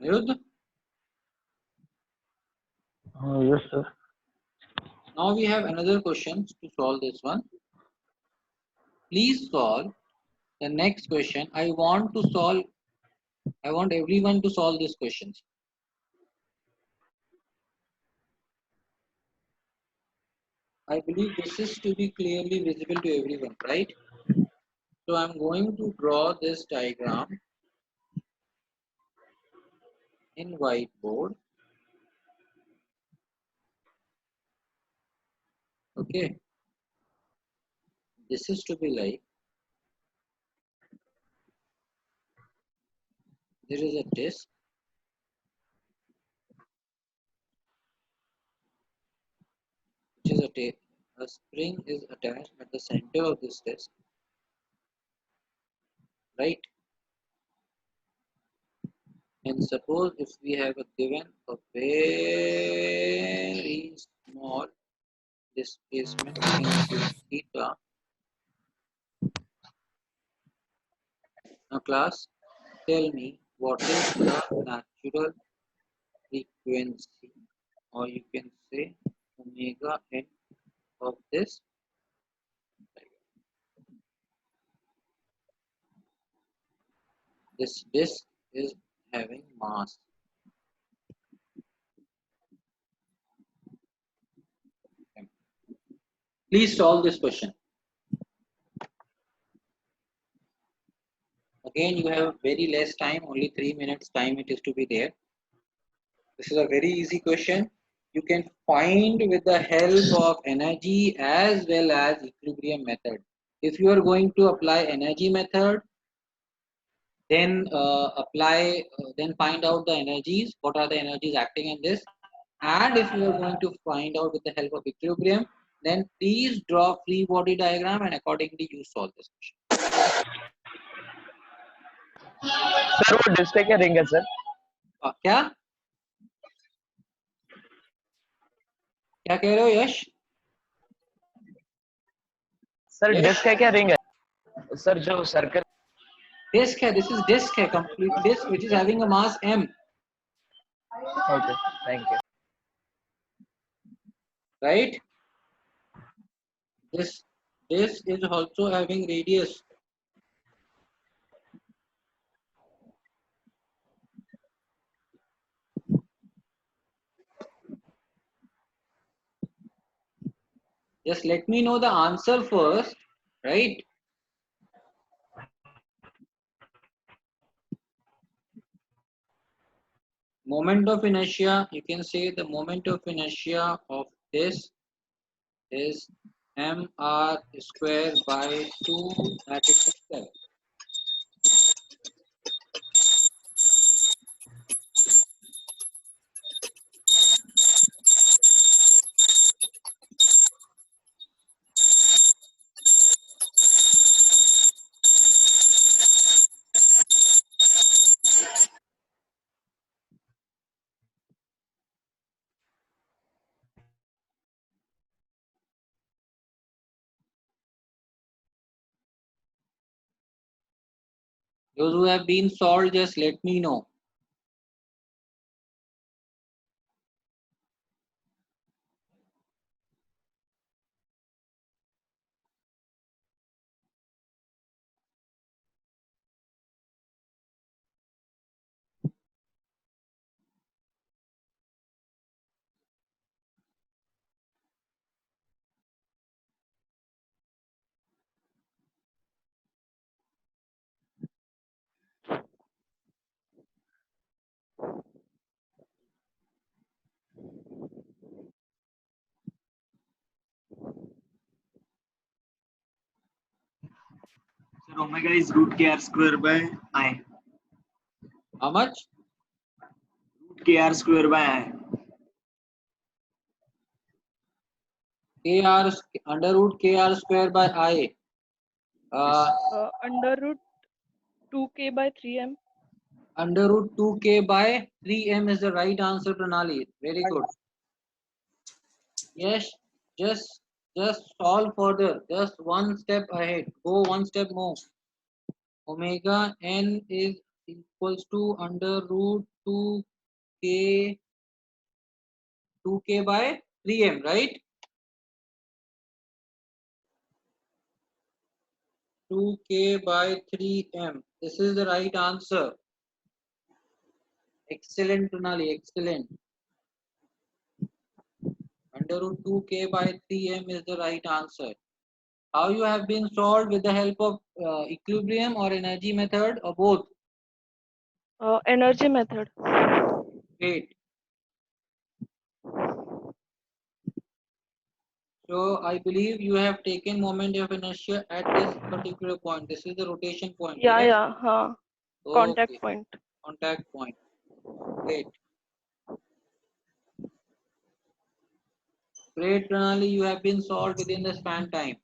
Ayudh? Yes, sir. Now we have another question to solve this one. Please solve the next question. I want everyone to solve these questions. I believe this is to be clearly visible to everyone, right? So I'm going to draw this diagram in whiteboard. Okay. This is to be like, there is a disc, which is a spring is attached at the center of this disc, right? And suppose if we have a given a very small displacement into theta. Now class, tell me what is the natural frequency, or you can say omega n of this. This disk is having mass. Please solve this question. Again, you have very less time, only 3 minutes time it is to be there. This is a very easy question. You can find with the help of energy as well as equilibrium method. If you are going to apply energy method, then then find out the energies, what are the energies acting in this. And if you are going to find out with the help of equilibrium, then please draw free body diagram and accordingly you solve this question. Sir वो disc क्या ring है sir? क्या क्या कह रहे हो यश? Sir disc है क्या रिंग है? सर जो सर्कल disk है, this is disk है, complete disk which is having a mass m. Okay, thank you. Right? This is also having radius. Just let me know the answer first, right? Moment of inertia, you can say the moment of inertia of this is mr square by 2 at its level. Those who have been solved, just let me know. Sir, omega is root kr square by I. How much? Root kr square by I. Kr under root kr square by I. Under root 2k by 3m. Under root 2k by 3m is the right answer, Pranali. Very good. Yes, just solve further. Just one step ahead. Go one step more. Omega n is equals to under root 2k by 3m, right? 2k by 3m. This is the right answer. Excellent, Pranali, excellent. Under root 2k by 3m is the right answer. How you have been solved with the help of equilibrium or energy method or both? Energy method. Great. So I believe you have taken moment of inertia at this particular point. This is the rotation point. Yeah, Yes? yeah. Contact Okay. point. Contact point. Great. Great, Pranali. You have been solved within the span time.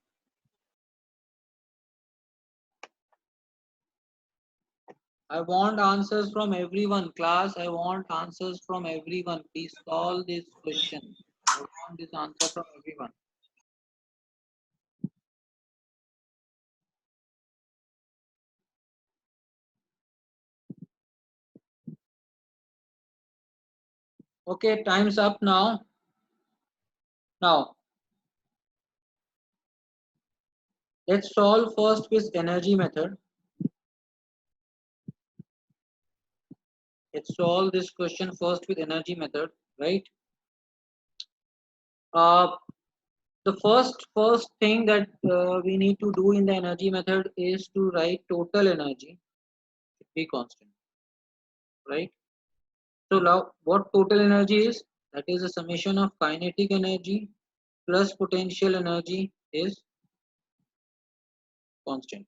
I want answers from everyone. Class, I want answers from everyone. Please solve this question. I want this answer from everyone. Okay, time's up now. Now, let's solve first with energy method. Let's solve this question first with energy method, right? The first thing that we need to do in the energy method is to write total energy should be constant, right? So now, what total energy is? That is a summation of kinetic energy plus potential energy is constant.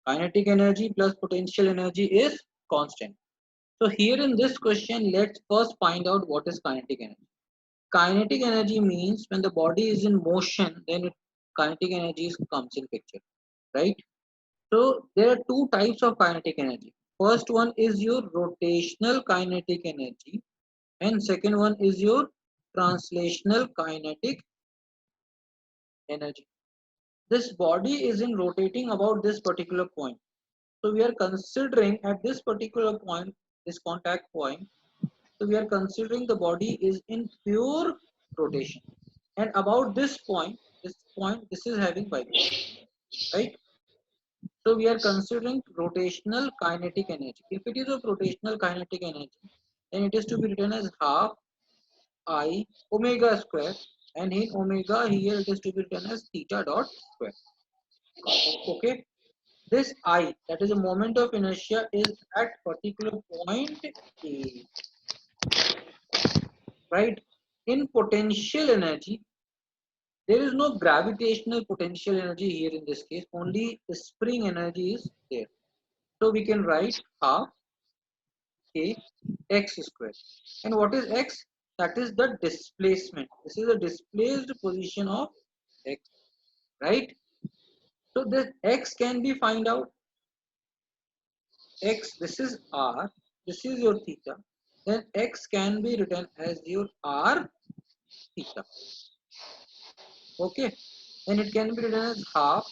Kinetic energy plus potential energy is constant. So here in this question, let's first find out what is kinetic energy. Kinetic energy means when the body is in motion, then kinetic energy comes in picture, right? So there are two types of kinetic energy. First one is your rotational kinetic energy, and second one is your translational kinetic energy. This body is in rotating about this particular point. So we are considering at this particular point, this contact point, so we are considering the body is in pure rotation. And about this point, this is having vibration, right? So we are considering rotational kinetic energy. If it is of rotational kinetic energy, then it is to be written as half I omega square, and in omega here it is to be written as theta dot square. Okay, this I, that is a moment of inertia, is at particular point A, right? In potential energy, there is no gravitational potential energy here in this case, only the spring energy is there. So we can write half a x square. And what is x? That is the displacement. This is the displaced position of x, right? So this x can be find out. X, this is r, this is your theta. Then x can be written as your r theta. Okay, then it can be written as half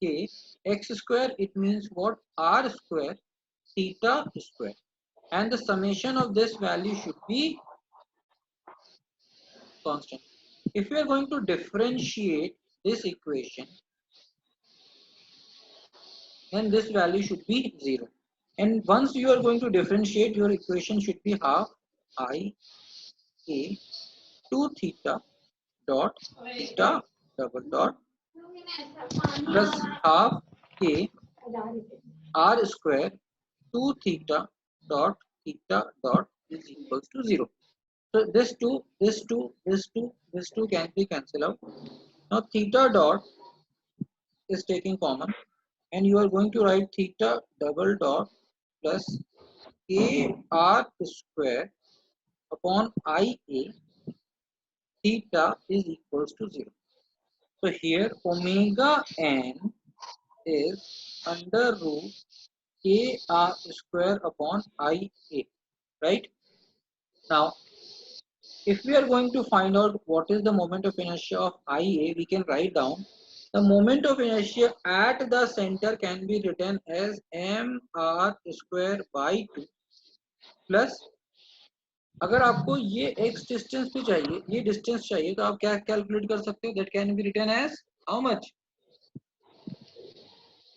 k x square. It means what? R square theta square, and the summation of this value should be constant. If we are going to differentiate this equation, then this value should be 0. And once you are going to differentiate, your equation should be half I a 2 theta dot theta double dot plus half k r square 2 theta dot is equals to 0. So this two can be cancelled out. Now theta dot is taking common, and you are going to write theta double dot plus k r square upon ia theta is equals to 0. So here omega n is under root k r square upon ia, right? Now if we are going to find out what is the moment of inertia of ia, we can write down The moment of inertia at the center can be written as mr square by 2 plus, अगर आपको ये x distance भी चाहिए, ये distance चाहिए, तो आप क्या कैलकुलेट कर सकते हो? That can be written as how much?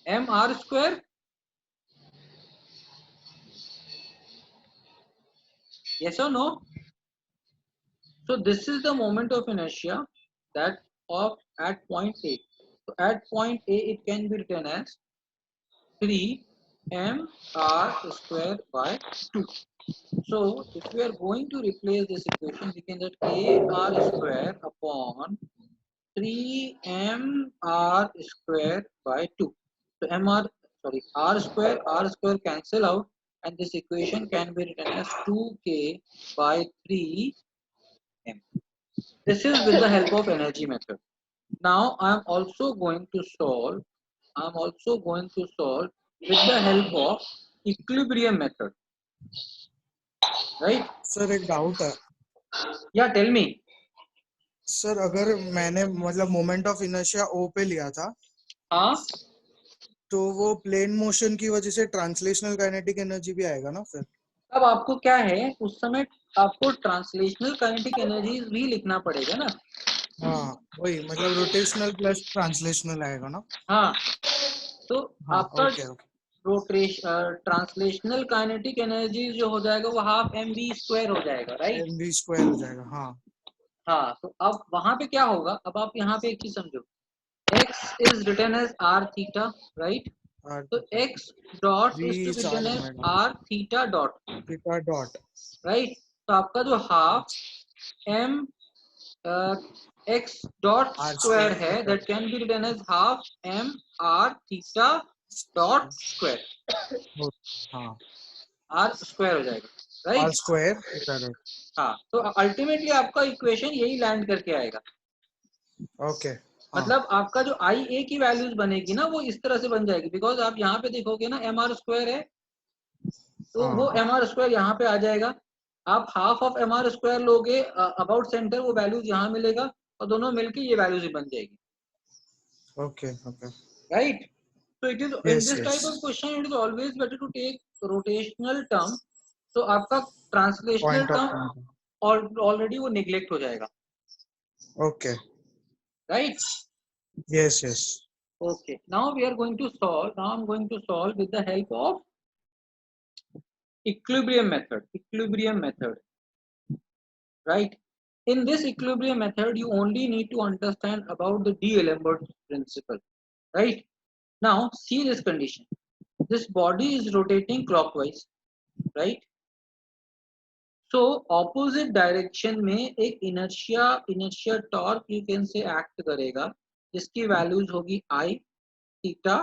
mr square. Yes or no? So this is the moment of inertia that of at point A. So at point A it can be written as 3 mr square by 2. So if we are going to replace this equation, we can get kr square upon 3 mr square by 2. So r square cancel out, and this equation can be written as 2k by 3 m. This is with the help of energy method. Now I am also going to solve. With the help of equilibrium method. Right? Sir एक doubt है Yeah, tell me. Sir, अगर मैंने मतलब moment of inertia ओ पे लिया था, हाँ, तो वो प्लेन मोशन की वजह से ट्रांसलेशनल काइनेटिक एनर्जी भी आएगा ना फिर? अब आपको क्या है, उस समय आपको ट्रांसलेशनल काइनेटिक एनर्जी भी लिखना पड़ेगा ना। हाँ वही, मतलब रोटेशनल प्लस ट्रांसलेशनल आएगा ना? हाँ, तो हाँ आपका ओके ट्रांसलेशनल काइनेटिक एनर्जी जो हो जाएगा वो हाफ एम वी स्क्वायर हो जाएगा, राइट? एमवी स्क्वायर हो जाएगा। हाँ हाँ, तो अब वहां पे क्या होगा, अब आप यहाँ पे एक चीज समझो, x is written as r theta, right? और तो x dot V is to be written sine as omega r theta dot, theta dot right? तो आपका जो half m x dot R square है, square that can be written as half m r theta dot square, हाँ r square हो जाएगा, R right? Square theta dot. हाँ, तो ultimately आपका इक्वेशन यही लैंड करके आएगा। ओके मतलब आपका जो आई ए की वैल्यूज बनेगी ना, वो इस तरह से बन जाएगी, बिकॉज आप यहाँ पे देखोगे ना एम आर स्क्वायर है, तो वो एम आर स्क्वायर यहाँ पे आ जाएगा। आप half of M R square लोगे अबाउट सेंटर, वो वैल्यूज यहाँ मिलेगा, और दोनों मिलके ये वैल्यूज बन जाएगी, okay okay right? So it is in yes this type yes of question, it is always better to take rotational term. तो आपका translational point term of already वो निग्लेक्ट हो जाएगा, okay right? Yes yes Okay, now we are going to solve. Now I'm going to solve with the help of equilibrium method, right? In this equilibrium method, you only need to understand about the D'Alembert principle, right? Now see this condition. This body is rotating clockwise, right? So opposite direction में एक inertia torque you can say act करेगा, जिसकी values होगी I theta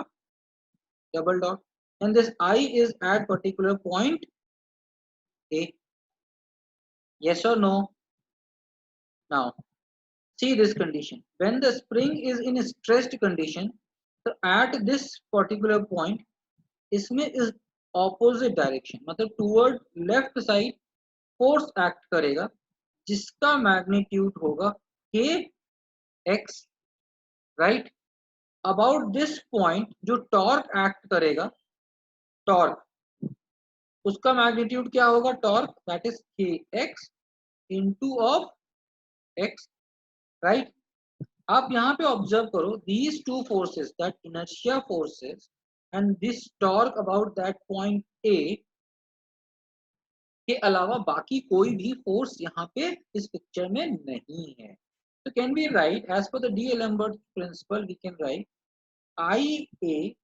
double dot, and this I is at particular point A. Yes or no? Now see this condition. When the spring is in a stressed condition, so at this particular point, इसमें is opposite direction, मतलब toward left side force act करेगा, जिसका magnitude होगा kx, right? About this point जो torque act करेगा, torque, उसका magnitude क्या होगा? torque, that is kx into of x, right? आप यहाँ पे ऑब्जर्व करो, these two forces, that inertia forces and this torque about that point A के अलावा बाकी कोई भी फोर्स यहाँ पे इस पिक्चर में नहीं है। So can we write as per the D'Alembert principle, we can write IA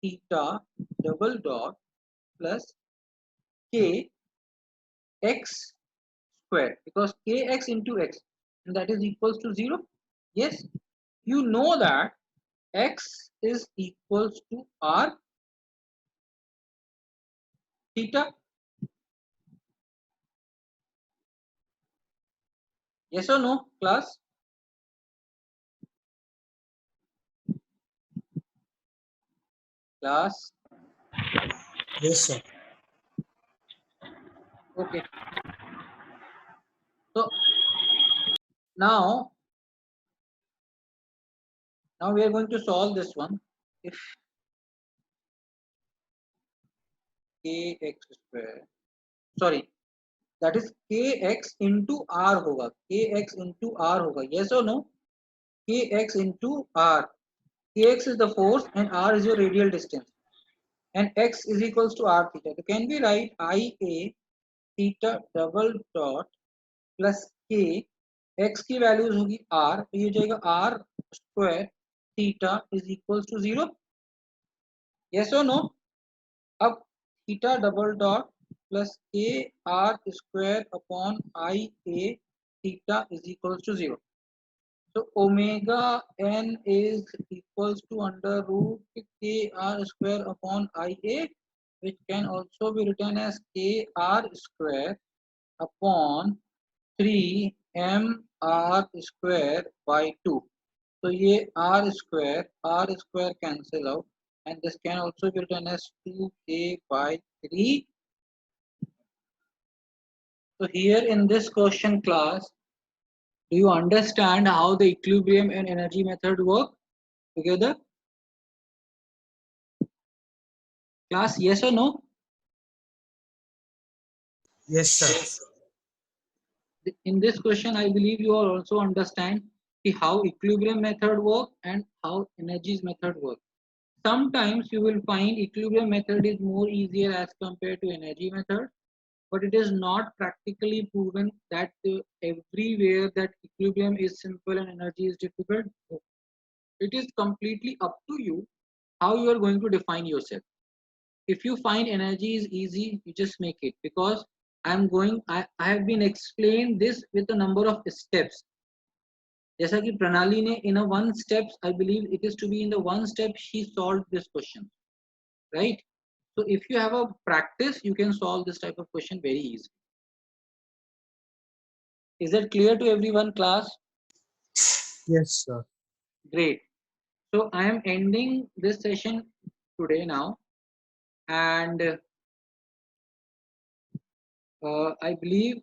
theta double dot plus k x square, because kx into x, and that is equals to 0. Yes, you know that x is equals to r theta. Yes or no, class? Class? Yes sir Okay. So now Now we are going to solve this one. If kx square, sorry, that is kx into r होगा, kx into r होगा, yes or no? Kx into r, kx is the force and r is your radial distance, and x is equals to r theta. So can we write ia theta double dot plus k, x की वैल्यूज होगी r, तो ये हो जाएगा r square theta is equals to 0, yes or no? अब theta double dot plus K R square upon I A theta is equals to 0. So omega n is equals to under root kr square upon ia, which can also be written as kr square upon 3mr square by 2. So ये r square cancel out, and this can also be written as 2k by 3. So here in this question class, do you understand how the equilibrium and energy method work together? Class, yes or no? Yes, sir. In this question, I believe you all also understand how equilibrium method work and how energies method work. Sometimes you will find equilibrium method is more easier as compared to energy method, but it is not practically proven that everywhere that equilibrium is simple and energy is difficult. It is completely up to you how you are going to define yourself. If you find energy is easy, you just make it, because I have been explained this with a number of steps. जैसा कि प्रणाली ने in a one steps, I believe it is to be in the one step she solved this question, right? So if you have a practice, you can solve this type of question very easily. Is that clear to everyone, class? Yes, sir. Great. So I am ending this session today now, and I believe